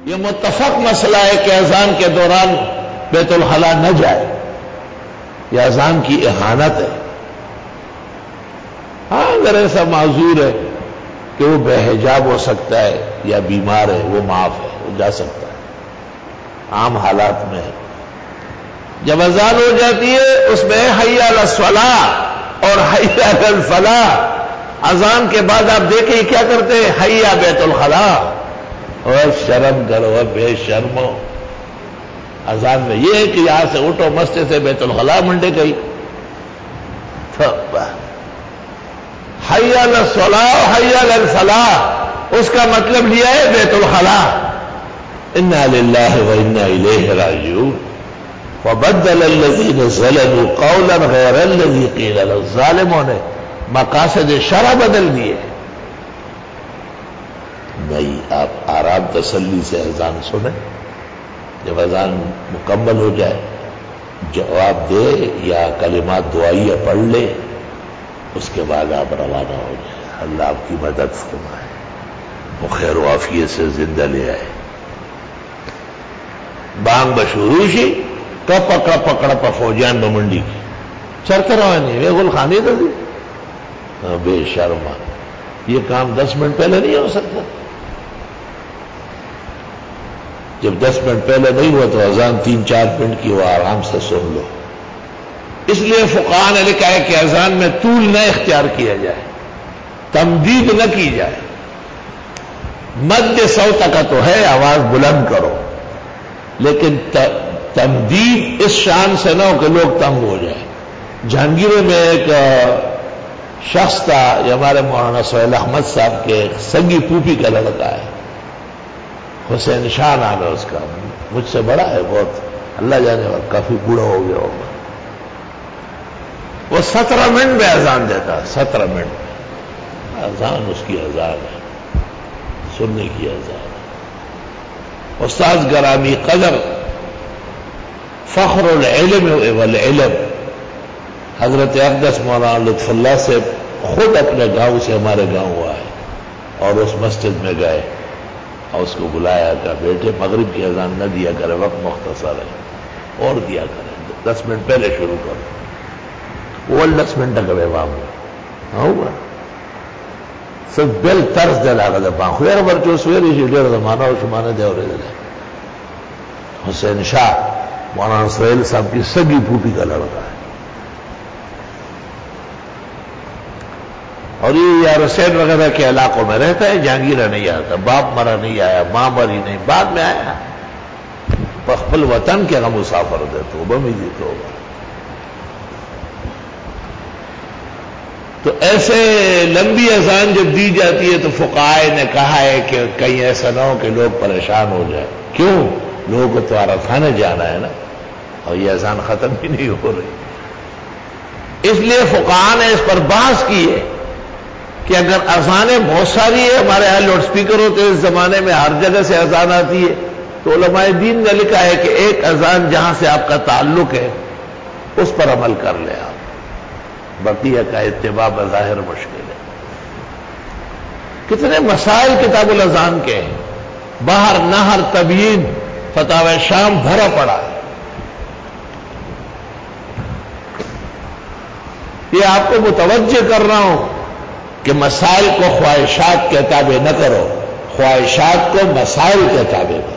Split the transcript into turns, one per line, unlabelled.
یہ متفق مسئلہ ہے کہ اذان کے دوران بیت الخلاء نہ جائے، یہ اذان کی اہانت ہے۔ ہاں اگر ایسا معذور ہے کہ وہ بے حجاب ہو سکتا ہے یا بیمار ہے، وہ معاف ہے، وہ جا سکتا ہے، عام حالات میں ہے۔ جب اذان ہو جاتی ہے اس میں حی علی الصلاۃ اور حی علی الفلاح، اذان کے بعد آپ دیکھیں کیا کرتے ہیں، حی بیت الخلاء، اور شرم کرو بے شرمو۔ اذان میں یہ ہے کہ یہاں سے اٹھو مسجد سے بیت الخلاء منڈے گئی، حی علی الصلاۃ حی علی الفلاح، اس کا مطلب لیا ہے بیت الخلاء۔ انا للہ وانا الیہ راجعون۔ وبدل الذین ظلموا قولا غیر الذی قیل لهم، ظالموں نے مقاصد شرع بدل دیے۔ نہیں، آپ آرام تسلی سے اذان سنیں، جب اذان مکمل ہو جائے جواب دے یا کلمات دعائیہ پڑھ لے، اس کے بعد آپ روانہ ہو جائیں۔ اللہ آپ کی مدد فرمائے، وہ خیر و عافیت سے زندہ لے آئے۔ بانگ بشروشی کپ کڑپ فوجیان بمنڈی کی چرتے روانی وے گل خانے تو دی بے شرما، یہ کام 10 منٹ پہلے نہیں ہو سکتا؟ جب 10 منٹ پہلے نہیں ہوا تو اذان 3-4 منٹ کی وہ آرام سے سن لو۔ اس لیے فقہاء نے لکھا ہے کہ اذان میں طول نہ اختیار کیا جائے، تمدید نہ کی جائے۔ مد صوت کا تو ہے آواز بلند کرو، لیکن تمدید اس شان سے نہ ہو کہ لوگ تنگ ہو جائیں۔ جہانگیر میں ایک شخص تھا، یہ ہمارے مولانا سہیل احمد صاحب کے سگی پھوپھی کا لڑکا ہے، حسین شاہ نام ہے اس کا، مجھ سے بڑا ہے بہت، اللہ جانے والا کافی بوڑھا ہو گیا ہوگا۔ وہ 17 منٹ میں اذان دیتا، 17 منٹ اذان اس کی اذان ہے، سننے کی اذان ہے۔ استاد گرامی قدر فخر العلم والعلم حضرت اقدس مولانا لطف اللہ سے خود اپنے گاؤں سے ہمارے گاؤں آئے اور اس مسجد میں گئے اور اس کو بلایا کہ بیٹے مغرب کی اذان نہ دیا کرے، وقت مختصر ہے، اور دیا کرے، 10 منٹ پہلے شروع کرو۔ وہ 10 منٹ کا ویوام ہوگا سب بل طرز دے لاگا دے پاں خویر برچو سویری شی دیر زمانہ و شمانہ دے اور دے حسین شاہ مولانا سہیل صاحب کی سگی پھوپھی کا لڑکا ہے، اور یہ یار حسین وغیرہ کے علاقوں میں رہتا ہے، جہانگیرہ نہیں آتا، باپ مرا نہیں آیا، ماں مری نہیں، بعد میں آیا، پخپل وطن کے غم مسافر دے تو بمی دی تو ہوگا۔ تو ایسے لمبی اذان جب دی جاتی ہے تو فقہاء نے کہا ہے کہ کہیں ایسا نہ ہو کہ لوگ پریشان ہو جائیں۔ کیوں؟ لوگوں کو تو عرفانے جانا ہے نا، اور یہ اذان ختم بھی نہیں ہو رہی۔ اس لیے فقہاء نے اس پر بحث کی ہے کہ اگر اذانیں بہت ساری ہے، ہمارے یہاں لاؤڈ اسپیکر ہوتے ہیں، اس زمانے میں ہر جگہ سے اذان آتی ہے، تو علماء دین نے لکھا ہے کہ ایک اذان جہاں سے آپ کا تعلق ہے اس پر عمل کر لیں آپ، بقیہ کا اتباع بظاہر مشکل ہے۔ کتنے مسائل کتاب الاذان کے ہیں، باہر نہر تبیین فتاوی شام بھرا پڑا ہے۔ یہ آپ کو متوجہ کر رہا ہوں کہ مسائل کو خواہشات کے تابع نہ کرو، خواہشات کو مسائل کے تابع کرو۔